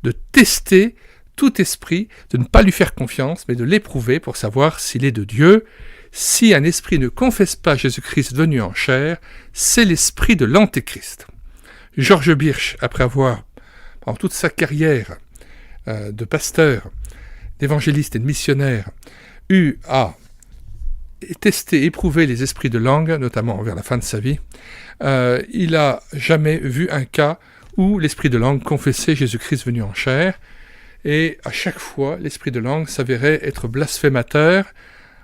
de tester tout esprit, de ne pas lui faire confiance, mais de l'éprouver pour savoir s'il est de Dieu. Si un esprit ne confesse pas Jésus-Christ venu en chair, c'est l'esprit de l'Antéchrist. Georges Birch, après avoir, pendant toute sa carrière de pasteur, d'évangéliste et de missionnaire, eu à tester, éprouver les esprits de langue, notamment vers la fin de sa vie, il n'a jamais vu un cas où l'esprit de langue confessait Jésus-Christ venu en chair, et à chaque fois, l'esprit de langue s'avérait être blasphémateur,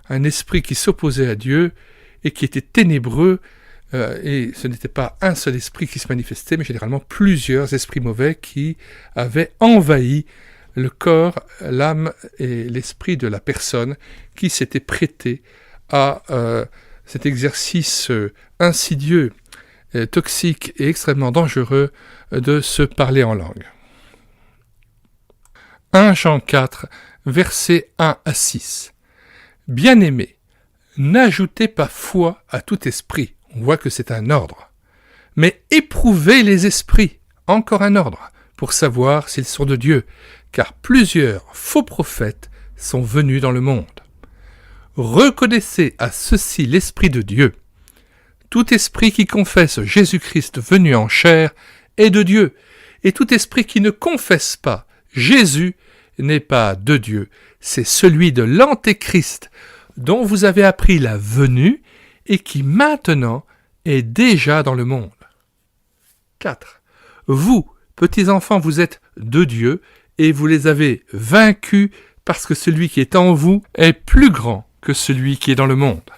un esprit qui s'opposait à Dieu et qui était ténébreux, et ce n'était pas un seul esprit qui se manifestait, mais généralement plusieurs esprits mauvais qui avaient envahi le corps, l'âme et l'esprit de la personne qui s'était prêté à cet exercice insidieux, toxique et extrêmement dangereux de se parler en langue. 1 Jean 4, versets 1 à 6. Bien-aimés, n'ajoutez pas foi à tout esprit. On voit que c'est un ordre. Mais éprouvez les esprits, encore un ordre, pour savoir s'ils sont de Dieu, car plusieurs faux prophètes sont venus dans le monde. Reconnaissez à ceci l'Esprit de Dieu. Tout esprit qui confesse Jésus-Christ venu en chair est de Dieu, et tout esprit qui ne confesse pas Jésus n'est pas de Dieu, c'est celui de l'Antéchrist, dont vous avez appris la venue et qui maintenant est déjà dans le monde. 4. Vous, petits enfants, vous êtes de Dieu et vous les avez vaincus parce que celui qui est en vous est plus grand que celui qui est dans le monde.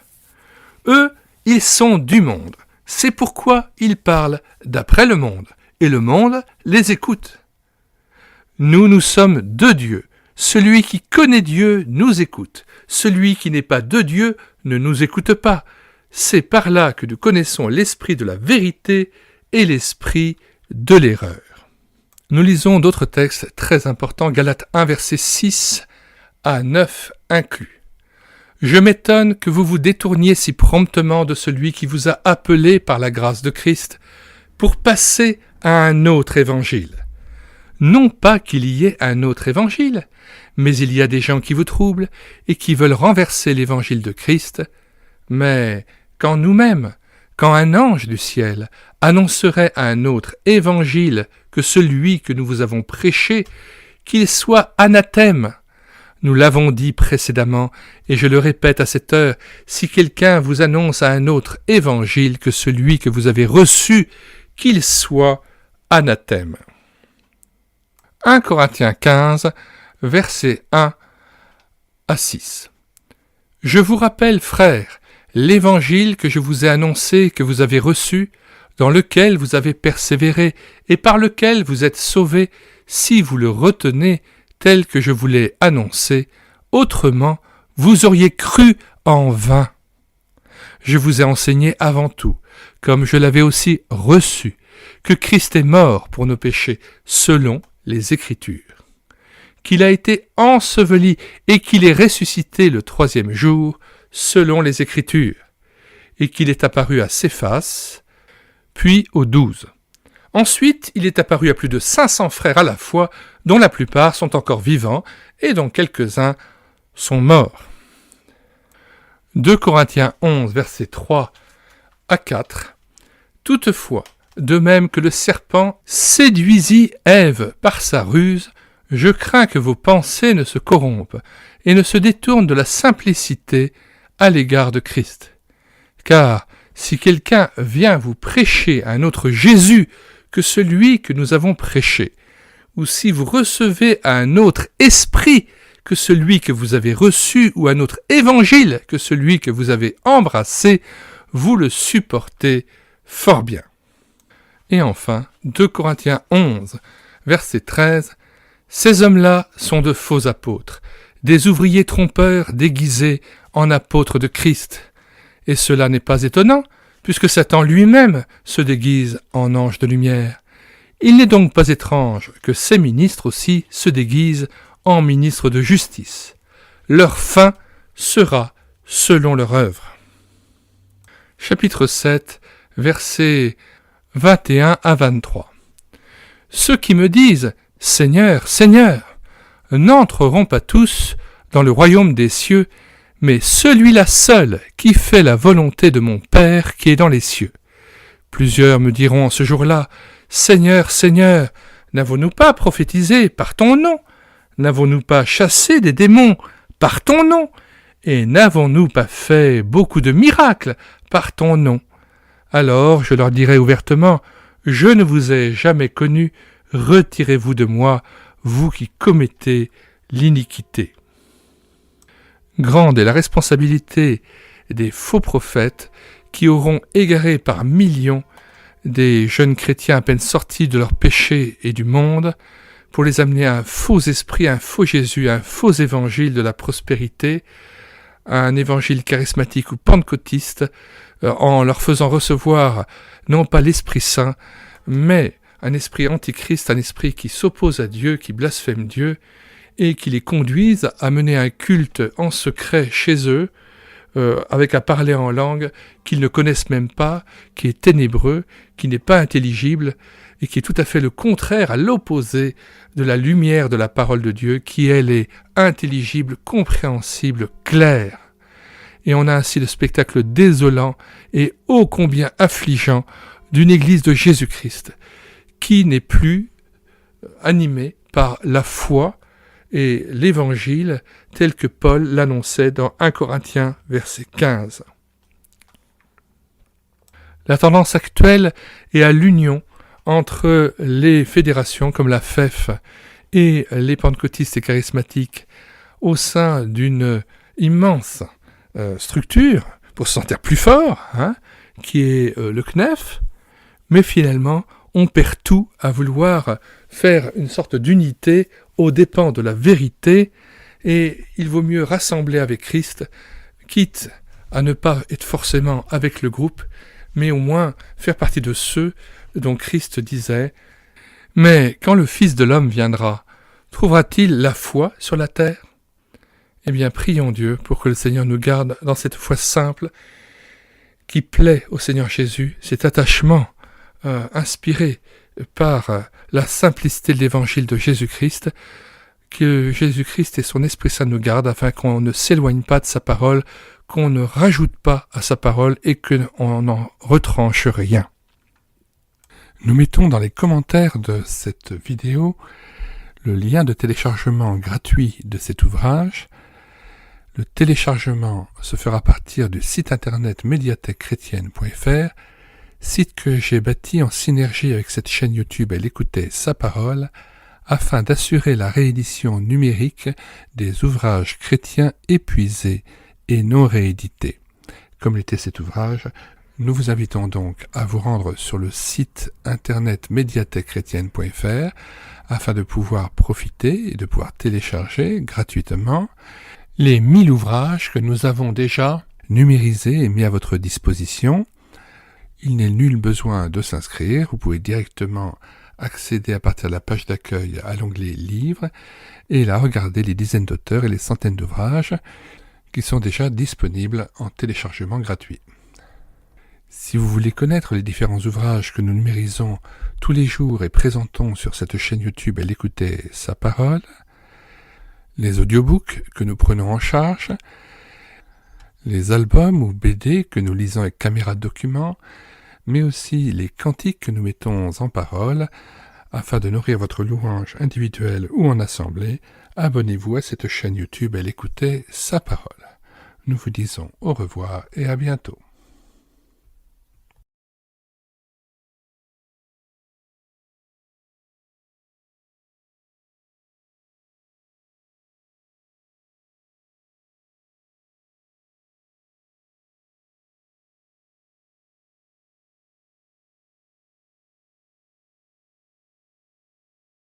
Eux, ils sont du monde. C'est pourquoi ils parlent d'après le monde, et le monde les écoute. Nous, nous sommes de Dieu. Celui qui connaît Dieu nous écoute. Celui qui n'est pas de Dieu ne nous écoute pas. C'est par là que nous connaissons l'esprit de la vérité et l'esprit de l'erreur. Nous lisons d'autres textes très importants, Galates 1, versets 6 à 9 inclus. « Je m'étonne que vous vous détourniez si promptement de celui qui vous a appelé par la grâce de Christ pour passer à un autre évangile. Non pas qu'il y ait un autre évangile, mais il y a des gens qui vous troublent et qui veulent renverser l'évangile de Christ. Mais quand nous-mêmes, quand un ange du ciel annoncerait un autre évangile que celui que nous vous avons prêché, qu'il soit anathème. Nous l'avons dit précédemment, et je le répète à cette heure, si quelqu'un vous annonce un autre évangile que celui que vous avez reçu, qu'il soit anathème. 1 Corinthiens 15, versets 1 à 6. Je vous rappelle, frères, l'évangile que je vous ai annoncé, que vous avez reçu, dans lequel vous avez persévéré et par lequel vous êtes sauvés, si vous le retenez tel que je vous l'ai annoncé, autrement vous auriez cru en vain. Je vous ai enseigné avant tout, comme je l'avais aussi reçu, que Christ est mort pour nos péchés, selon les Écritures, qu'il a été enseveli et qu'il est ressuscité le 3e jour, selon les Écritures, et qu'il est apparu à Céphas, puis aux 12. Ensuite, il est apparu à plus de 500 frères à la fois, dont la plupart sont encore vivants et dont quelques-uns sont morts. 2 Corinthiens 11, versets 3 à 4. Toutefois, de même que le serpent séduisit Ève par sa ruse, je crains que vos pensées ne se corrompent et ne se détournent de la simplicité à l'égard de Christ. Car si quelqu'un vient vous prêcher un autre Jésus que celui que nous avons prêché, ou si vous recevez un autre esprit que celui que vous avez reçu, ou un autre évangile que celui que vous avez embrassé, vous le supportez fort bien. Et enfin, 2 Corinthiens 11, verset 13, « Ces hommes-là sont de faux apôtres, des ouvriers trompeurs déguisés en apôtres de Christ. Et cela n'est pas étonnant, puisque Satan lui-même se déguise en ange de lumière. Il n'est donc pas étrange que ces ministres aussi se déguisent en ministres de justice. Leur fin sera selon leur œuvre. » Chapitre 7, versets 21 à 23. « Ceux qui me disent « Seigneur, Seigneur » n'entreront pas tous dans le royaume des cieux, mais celui-là seul qui fait la volonté de mon Père qui est dans les cieux. Plusieurs me diront en ce jour-là, « Seigneur, Seigneur, n'avons-nous pas prophétisé par ton nom? N'avons-nous pas chassé des démons par ton nom? Et n'avons-nous pas fait beaucoup de miracles par ton nom? Alors je leur dirai ouvertement, « Je ne vous ai jamais connu, retirez-vous de moi, vous qui commettez l'iniquité. » Grande est la responsabilité des faux prophètes qui auront égaré par millions des jeunes chrétiens à peine sortis de leur péché et du monde pour les amener à un faux esprit, à un faux Jésus, à un faux évangile de la prospérité, à un évangile charismatique ou pentecôtiste, en leur faisant recevoir non pas l'Esprit Saint, mais un esprit antichrist, un esprit qui s'oppose à Dieu, qui blasphème Dieu, et qui les conduisent à mener un culte en secret chez eux, avec à parler en langue qu'ils ne connaissent même pas, qui est ténébreux, qui n'est pas intelligible, et qui est tout à fait le contraire, à l'opposé de la lumière de la parole de Dieu, qui elle est intelligible, compréhensible, claire. Et on a ainsi le spectacle désolant et ô combien affligeant d'une Église de Jésus-Christ, qui n'est plus animée par la foi et l'Évangile tel que Paul l'annonçait dans 1 Corinthiens, verset 15. La tendance actuelle est à l'union entre les fédérations comme la FEF et les pentecôtistes et charismatiques au sein d'une immense structure pour se sentir plus fort, qui est le CNEF, mais finalement on perd tout à vouloir faire une sorte d'unité aux dépens de la vérité, et il vaut mieux rassembler avec Christ, quitte à ne pas être forcément avec le groupe, mais au moins faire partie de ceux dont Christ disait « Mais quand le Fils de l'homme viendra, trouvera-t-il la foi sur la terre ?» Eh bien, prions Dieu pour que le Seigneur nous garde dans cette foi simple qui plaît au Seigneur Jésus, cet attachement inspiré par la simplicité de l'évangile de Jésus-Christ, que Jésus-Christ et son Esprit Saint nous gardent afin qu'on ne s'éloigne pas de sa parole, qu'on ne rajoute pas à sa parole et qu'on n'en retranche rien. Nous mettons dans les commentaires de cette vidéo le lien de téléchargement gratuit de cet ouvrage. Le téléchargement se fera à partir du site internet médiathèquechrétienne.fr, site que j'ai bâti en synergie avec cette chaîne YouTube Elle écoutait sa parole, afin d'assurer la réédition numérique des ouvrages chrétiens épuisés et non réédités. Comme l'était cet ouvrage, nous vous invitons donc à vous rendre sur le site internet médiathèquechrétienne.fr afin de pouvoir profiter et de pouvoir télécharger gratuitement les 1000 ouvrages que nous avons déjà numérisés et mis à votre disposition. Il n'est nul besoin de s'inscrire, vous pouvez directement accéder à partir de la page d'accueil à l'onglet Livres et là regarder les dizaines d'auteurs et les centaines d'ouvrages qui sont déjà disponibles en téléchargement gratuit. Si vous voulez connaître les différents ouvrages que nous numérisons tous les jours et présentons sur cette chaîne YouTube Elle écoutait sa parole, les audiobooks que nous prenons en charge, les albums ou BD que nous lisons avec caméra de document, mais aussi les cantiques que nous mettons en parole, afin de nourrir votre louange individuelle ou en assemblée, abonnez-vous à cette chaîne YouTube Elle écoutait sa parole. Nous vous disons au revoir et à bientôt.